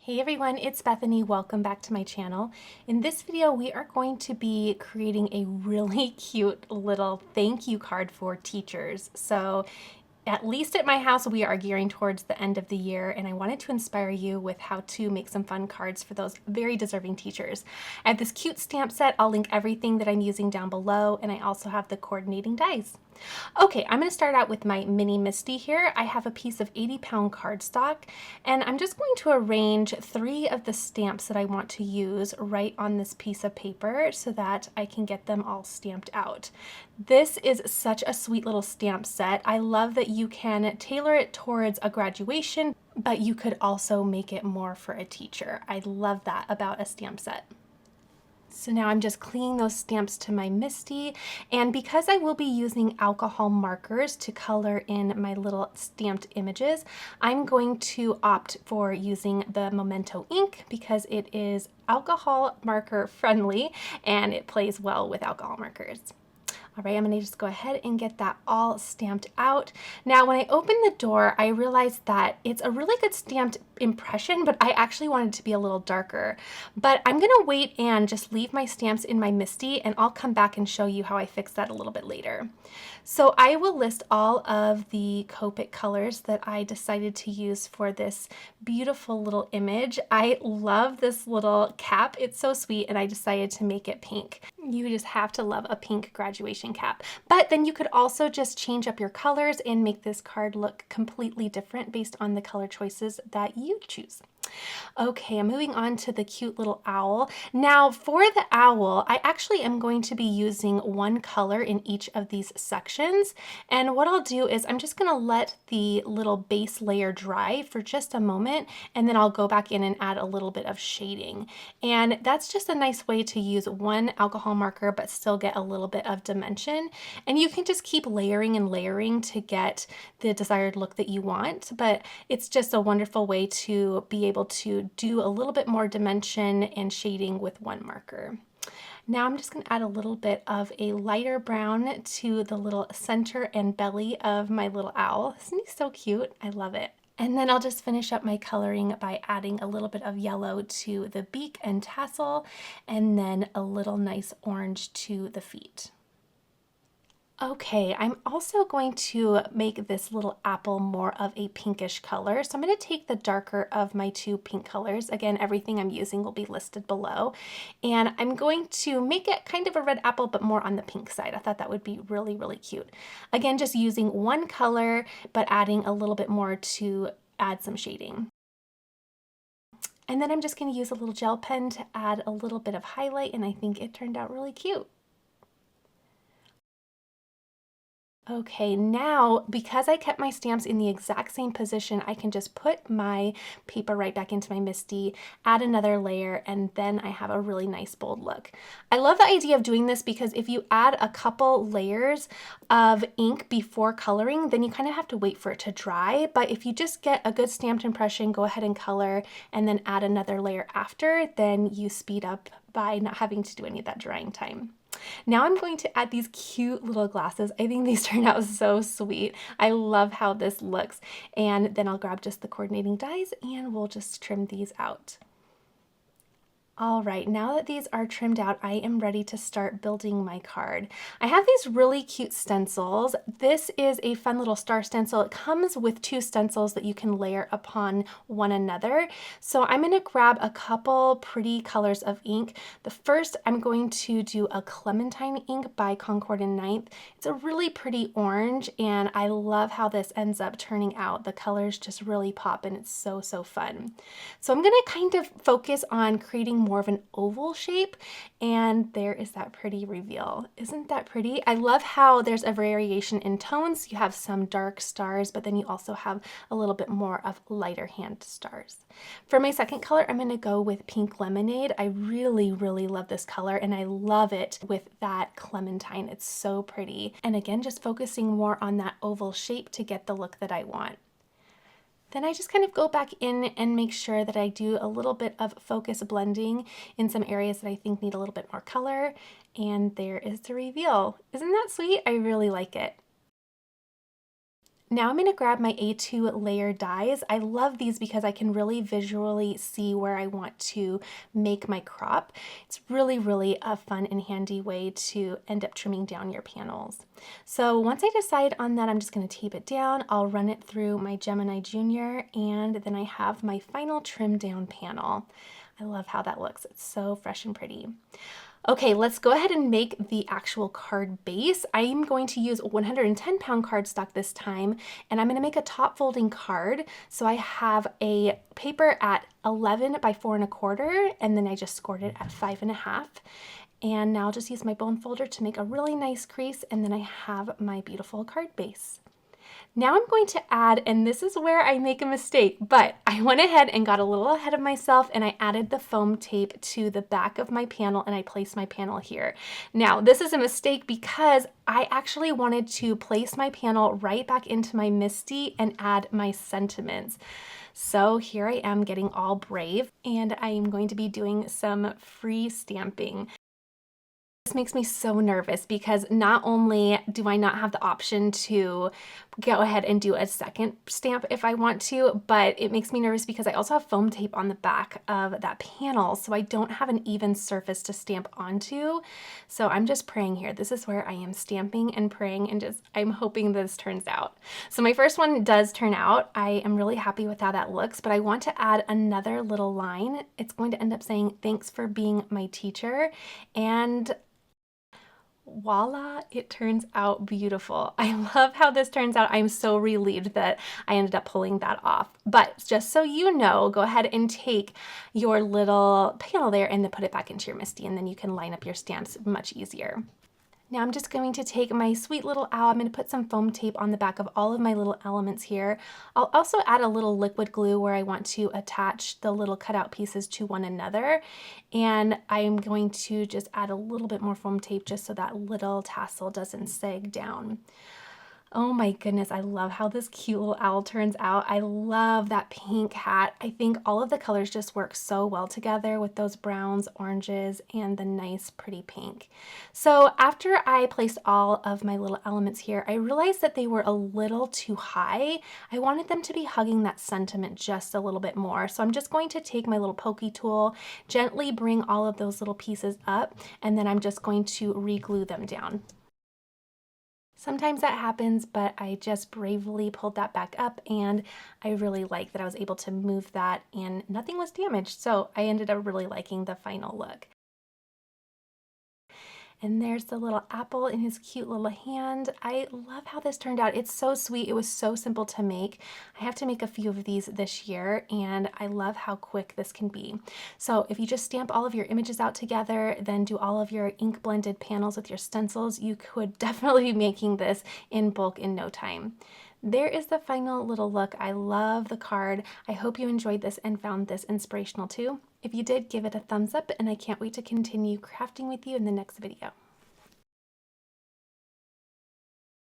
Hey everyone, it's Bethany. Welcome back to my channel. In this video, we are going to be creating a really cute little thank you card for teachers. So at least at my house, we are gearing towards the end of the year, and I wanted to inspire you with how to make some fun cards for those very deserving teachers. I have this cute stamp set. I'll link everything that I'm using down below, and I also have the coordinating dies. Okay, I'm going to start out with my mini Misty here. I have a piece of 80-pound cardstock, and I'm just going to arrange 3 of the stamps that I want to use right on this piece of paper so that I can get them all stamped out. This is such a sweet little stamp set. I love that you can tailor it towards a graduation, but you could also make it more for a teacher. I love that about a stamp set. So now I'm just clinging those stamps to my Misty, and because I will be using alcohol markers to color in my little stamped images, I'm going to opt for using the Memento ink because it is alcohol marker friendly and it plays well with alcohol markers. All right, I'm gonna just go ahead and get that all stamped out. Now, when I opened the door, I realized that it's a really good stamped impression, but I actually wanted it to be a little darker. But I'm gonna wait and just leave my stamps in my Misty, and I'll come back and show you how I fix that a little bit later. So I will list all of the Copic colors that I decided to use for this beautiful little image. I love this little cap. It's so sweet, and I decided to make it pink. You just have to love a pink graduation cap. But then you could also just change up your colors and make this card look completely different based on the color choices that you choose. Okay, I'm moving on to the cute little owl. Now for the owl, I actually am going to be using one color in each of these sections. And what I'll do is I'm just gonna let the little base layer dry for just a moment, and then I'll go back in and add a little bit of shading. And that's just a nice way to use one alcohol marker but still get a little bit of dimension. And you can just keep layering and layering to get the desired look that you want, but it's just a wonderful way to be able to do a little bit more dimension and shading with one marker. Now I'm just going to add a little bit of a lighter brown to the little center and belly of my little owl. Isn't he so cute? I love it. And then I'll just finish up my coloring by adding a little bit of yellow to the beak and tassel, and then a little nice orange to the feet. Okay, I'm also going to make this little apple more of a pinkish color. So I'm going to take the darker of my 2 pink colors. Again, everything I'm using will be listed below. And I'm going to make it kind of a red apple, but more on the pink side. I thought that would be really, really cute. Again, just using one color, but adding a little bit more to add some shading. And then I'm just going to use a little gel pen to add a little bit of highlight, and I think it turned out really cute. Okay, now because I kept my stamps in the exact same position, I can just put my paper right back into my Misty, add another layer, and then I have a really nice bold look. I love the idea of doing this because if you add a couple layers of ink before coloring, then you kind of have to wait for it to dry. But if you just get a good stamped impression, go ahead and color, and then add another layer after, then you speed up by not having to do any of that drying time. Now I'm going to add these cute little glasses. I think these turn out so sweet. I love how this looks. And then I'll grab just the coordinating dies and we'll just trim these out. All right, now that these are trimmed out, I am ready to start building my card. I have these really cute stencils. This is a fun little star stencil. It comes with 2 stencils that you can layer upon one another. So I'm gonna grab a couple pretty colors of ink. The first, I'm going to do a Clementine ink by Concord and Ninth. It's a really pretty orange, and I love how this ends up turning out. The colors just really pop, and it's so fun. So I'm gonna kind of focus on creating more of an oval shape, and there is that pretty reveal. Isn't that pretty? I love how there's a variation in tones. You have some dark stars, but then you also have a little bit more of lighter hand stars. For my second color, I'm going to go with Pink Lemonade. I really love this color, and I love it with that Clementine. It's so pretty. And again, just focusing more on that oval shape to get the look that I want. Then I just kind of go back in and make sure that I do a little bit of focus blending in some areas that I think need a little bit more color. And there is the reveal. Isn't that sweet? I really like it. Now I'm going to grab my A2 layer dies. I love these because I can really visually see where I want to make my crop. It's really a fun and handy way to end up trimming down your panels. So once I decide on that, I'm just going to tape it down. I'll run it through my Gemini Junior, and then I have my final trim down panel. I love how that looks. It's so fresh and pretty. Okay, let's go ahead and make the actual card base. I'm going to use 110-pound cardstock this time, and I'm going to make a top folding card. So I have a paper at 11 by 4 1/4, and then I just scored it at 5 1/2. And now I'll just use my bone folder to make a really nice crease, and then I have my beautiful card base. Now I'm going to add, and this is where I make a mistake, but I went ahead and got a little ahead of myself, and I added the foam tape to the back of my panel, and I placed my panel here. Now this is a mistake because I actually wanted to place my panel right back into my MISTI and add my sentiments. So here I am getting all brave, and I am going to be doing some free stamping. This makes me so nervous because not only do I not have the option to go ahead and do a second stamp if I want to, but it makes me nervous because I also have foam tape on the back of that panel, so I don't have an even surface to stamp onto. So I'm just praying here. This is where I am stamping and praying, and I'm hoping this turns out. So my first one does turn out. I am really happy with how that looks, but I want to add another little line. It's going to end up saying, "Thanks for being my teacher," and voila, it turns out beautiful. I love how this turns out. I'm so relieved that I ended up pulling that off. But just so you know, go ahead and take your little panel there and then put it back into your MISTI, and then you can line up your stamps much easier. Now I'm just going to take my sweet little owl. I'm going to put some foam tape on the back of all of my little elements here. I'll also add a little liquid glue where I want to attach the little cutout pieces to one another. And I'm going to just add a little bit more foam tape just so that little tassel doesn't sag down. Oh my goodness, I love how this cute little owl turns out. I love that pink hat. I think all of the colors just work so well together with those browns, oranges, and the nice pretty pink. So after I placed all of my little elements here, I realized that they were a little too high. I wanted them to be hugging that sentiment just a little bit more. So I'm just going to take my little pokey tool, gently bring all of those little pieces up, and then I'm just going to re-glue them down. Sometimes that happens, but I just bravely pulled that back up, and I really like that I was able to move that and nothing was damaged. So I ended up really liking the final look. And there's the little apple in his cute little hand. I love how this turned out. It's so sweet. It was so simple to make. I have to make a few of these this year, and I love how quick this can be. So if you just stamp all of your images out together, then do all of your ink blended panels with your stencils, you could definitely be making this in bulk in no time. There is the final little look. I love the card. I hope you enjoyed this and found this inspirational too. If you did, give it a thumbs up, and I can't wait to continue crafting with you in the next video.